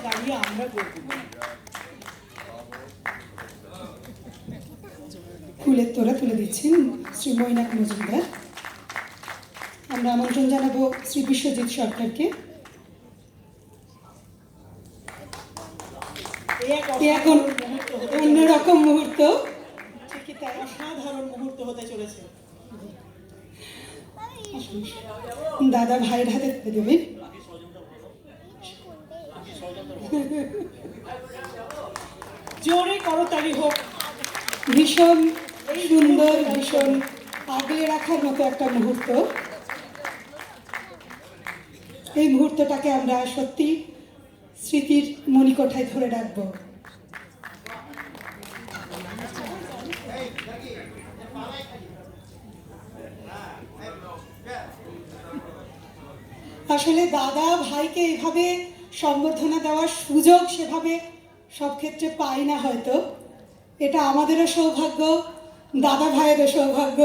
দাঁড়িয়ে আমরা ফুলের তোড়া তুলে দিচ্ছেন শ্রী মৈনাক মজুমদার। আমরা আমন্ত্রণ জানাবো শ্রী বিশ্বজিৎ সরকারকে। এখন অন্যরকম মুহূর্ত, ঠিকই তাই, অসাধারণ মুহূর্ত হতে চলেছে। দাদা ভাইয়ের হাতে তুলে দেবেন। জোরে করতালি হোক। ভীষণ সুন্দর, ভীষণ আগলে রাখার মতো একটা মুহূর্ত। এই মুহূর্তটাকে আমরা সত্যি স্মৃতির মণিকোঠায় ধরে রাখবো। আসলে দাদা ভাইকে এভাবে সম্বর্ধনা দেওয়ার সুযোগ সেভাবে সব ক্ষেত্রে পাই না হয়তো। এটা আমাদেরও সৌভাগ্য, দাদা ভাইয়েরও সৌভাগ্য।